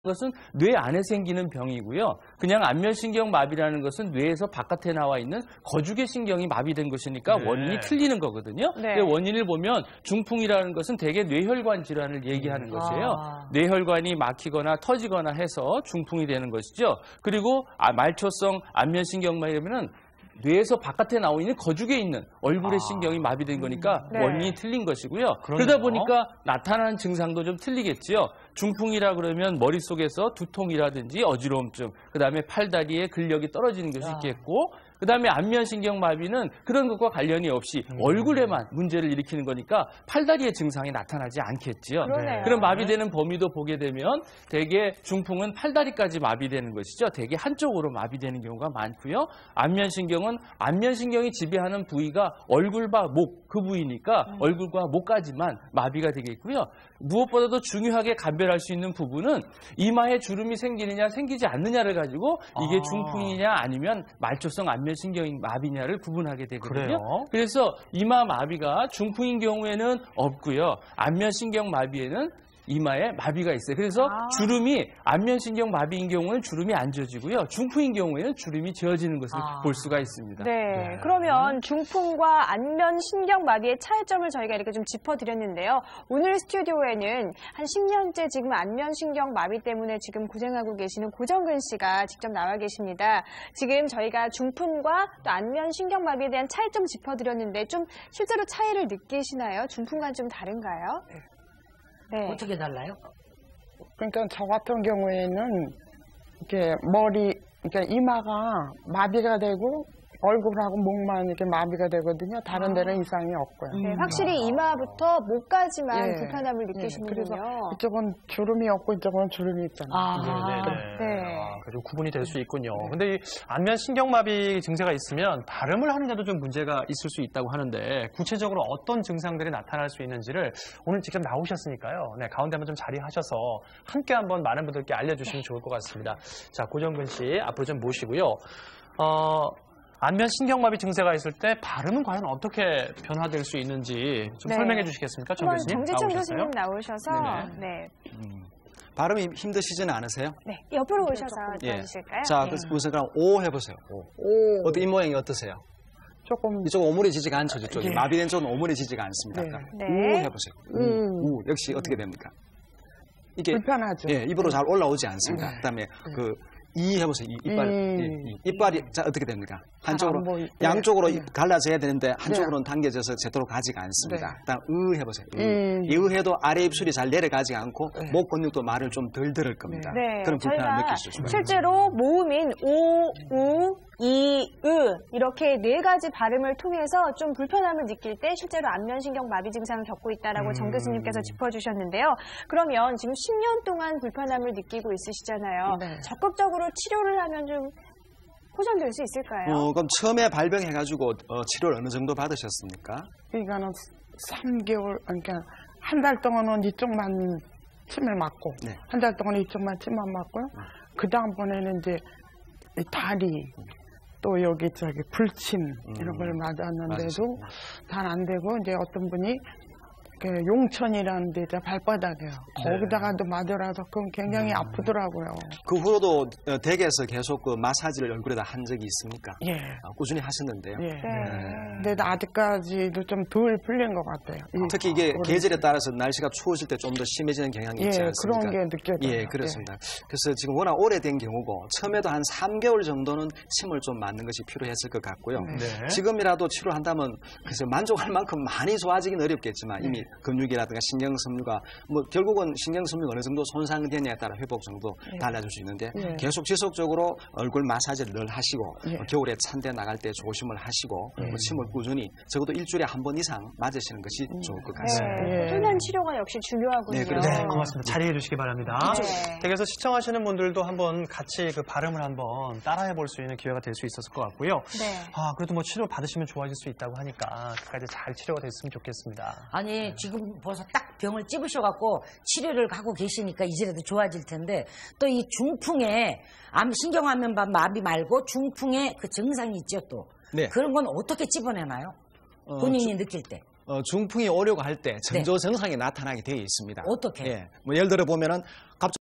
것은 뇌 안에 생기는 병이고요. 그냥 안면신경마비라는 것은 뇌에서 바깥에 나와 있는 거죽의 신경이 마비된 것이니까 네. 원인이 틀리는 거거든요. 네. 원인을 보면 중풍이라는 것은 대개 뇌혈관 질환을 얘기하는 것이에요. 뇌혈관이 막히거나 터지거나 해서 중풍이 되는 것이죠. 그리고 말초성 안면신경마비는 뇌에서 바깥에 나오고 있는 거죽에 있는 얼굴의 신경이 마비된 거니까 네. 원인이 틀린 것이고요. 그러네요. 그러다 보니까 나타나는 증상도 좀 틀리겠지요. 중풍이라 그러면 머릿속에서 두통이라든지 어지러움증, 그다음에 팔다리에 근력이 떨어지는 것이 있겠고, 그다음에 안면신경마비는 그런 것과 관련이 없이 얼굴에만 문제를 일으키는 거니까 팔다리의 증상이 나타나지 않겠지요. 그러네요. 그럼 마비되는 범위도 보게 되면 대개 중풍은 팔다리까지 마비되는 것이죠. 대개 한쪽으로 마비되는 경우가 많고요. 안면신경은 안면신경이 지배하는 부위가 얼굴과 목, 그 부위니까 얼굴과 목까지만 마비가 되겠고요. 무엇보다도 중요하게 감별할 수 있는 부분은 이마에 주름이 생기느냐 생기지 않느냐를 가지고 이게 중풍이냐 아니면 말초성 안면신경 마비냐를 구분하게 되거든요. 그래요? 그래서 이마 마비가 중풍인 경우에는 없고요. 안면신경 마비에는 이마에 마비가 있어요. 그래서 주름이 안면신경 마비인 경우는 주름이 안 지어지고요. 중풍인 경우에는 주름이 지어지는 것을 볼 수가 있습니다. 네. 그러면 중풍과 안면신경마비의 차이점을 저희가 이렇게 좀 짚어드렸는데요. 오늘 스튜디오에는 한 10년째 지금 안면신경마비 때문에 지금 고생하고 계시는 고정근 씨가 직접 나와 계십니다. 지금 저희가 중풍과 또 안면신경마비에 대한 차이점 짚어드렸는데 좀 실제로 차이를 느끼시나요? 중풍과는 좀 다른가요? 네. 어떻게 달라요? 그러니까 저 같은 경우에는 이렇게 그러니까 이마가 마비가 되고 얼굴하고 목만 이렇게 마비가 되거든요. 다른 데는 이상이 없고요. 네, 확실히 이마부터 목까지만 불편함을 그래서 느끼시는군요. 이쪽은 주름이 없고 이쪽은 주름이 있잖아요. 네. 그래서 구분이 될 수 있군요. 근데 이 안면신경마비 증세가 있으면 발음을 하는데도 좀 문제가 있을 수 있다고 하는데 구체적으로 어떤 증상들이 나타날 수 있는지를 오늘 직접 나오셨으니까요. 네, 가운데 한번 좀 자리하셔서 함께 한번 많은 분들께 알려주시면 좋을 것 같습니다. 자, 고정근 씨 앞으로 좀 모시고요. 안면신경마비 증세가 있을 때 발음은 과연 어떻게 변화될 수 있는지 좀 설명해 주시겠습니까? 정 교수님 정지청 나오셨어요? 교수님 나오셔서 발음이 힘드시지는 않으세요? 네, 옆으로 오셔서 도와주실까요? 자, 네. 우선 그럼 오 해보세요. 오. 어떤 이 모양이 어떠세요? 조금 이쪽 오므려지지가 않죠, 이쪽이. 마비된 쪽은 오므려지지가 않습니다. 네. 우 해보세요. 우. 역시 어떻게 됩니까? 이게 불편하죠. 예, 입으로 잘 올라오지 않습니다. 그다음에 이 해보세요. 이빨이 자 어떻게 됩니까? 한쪽으로 양쪽으로 갈라져야 되는데 한쪽으로는 당겨져서 제대로 가지가 않습니다. 그다음 해보세요. 이 해도 아래 입술이 잘 내려가지 않고 목 근육도 말을 좀 덜 들을 겁니다. 네, 그런 불편함을 저희가 느끼실 수가 있습니다. 실제로 모음인 오, 우, 이, 으 이렇게 네 가지 발음을 통해서 좀 불편함을 느낄 때 실제로 안면신경 마비 증상을 겪고 있다라고 정 교수님께서 짚어주셨는데요. 그러면 지금 10년 동안 불편함을 느끼고 있으시잖아요. 네. 적극적으로 치료를 하면 좀 호전될 수 있을까요? 그럼 처음에 발병해가지고 치료를 어느 정도 받으셨습니까? 그러니까는 3개월, 그러니까 한 달 동안은 이쪽만 침을 맞고, 한 달 동안 이쪽만 침만 맞고요. 그 다음번에는 이제 이 다리, 또 여기 불침 이런 걸 맞았는데도 잘 안 되고, 이제 어떤 분이 용천이라는 데자 발바닥이에요. 거기다가도 맞으라서 그건 굉장히 아프더라고요. 그 후로도 댁에서 계속 그 마사지를 얼굴에다 한 적이 있습니까? 예. 꾸준히 하셨는데요. 예. 근데 아직까지도 좀 덜 풀린 것 같아요. 특히 이게 계절에 따라서 날씨가 추워질 때 좀 더 심해지는 경향이 있지 않습니까? 그런 게 느껴져요. 예, 그렇습니다. 그래서 지금 워낙 오래된 경우고 처음에도 한 3개월 정도는 침을 좀 맞는 것이 필요했을 것 같고요. 지금이라도 치료를 한다면 글쎄 만족할 만큼 많이 좋아지긴 어렵겠지만 이미 근육이라든가 신경섬유가 결국은 신경섬유가 어느 정도 손상되냐에 따라 회복 정도 달라질 수 있는데 계속 지속적으로 얼굴 마사지를 늘 하시고 겨울에 찬데 나갈 때 조심을 하시고 침을 꾸준히 적어도 일주일에 한 번 이상 맞으시는 것이 좋을 것 같습니다. 꾸준한 치료가 역시 중요하군요. 네, 그렇습니다. 네, 고맙습니다. 자리해 주시기 바랍니다. 댁에서 시청하시는 분들도 한번 같이 그 발음을 한번 따라해 볼 수 있는 기회가 될 수 있었을 것 같고요. 그래도 치료 받으시면 좋아질 수 있다고 하니까 끝까지 잘 치료가 됐으면 좋겠습니다. 아니 지금 벌써 딱 병을 찝으셔갖고 치료를 하고 계시니까 이제라도 좋아질 텐데 또 이 중풍에 신경암면 마비 말고 중풍에 그 증상이 있죠 또. 그런 건 어떻게 찝어내나요? 본인이 느낄 때. 중풍이 오려고 할 때 전조 증상이 나타나게 되어 있습니다. 어떻게? 예를 들어 보면은 갑자기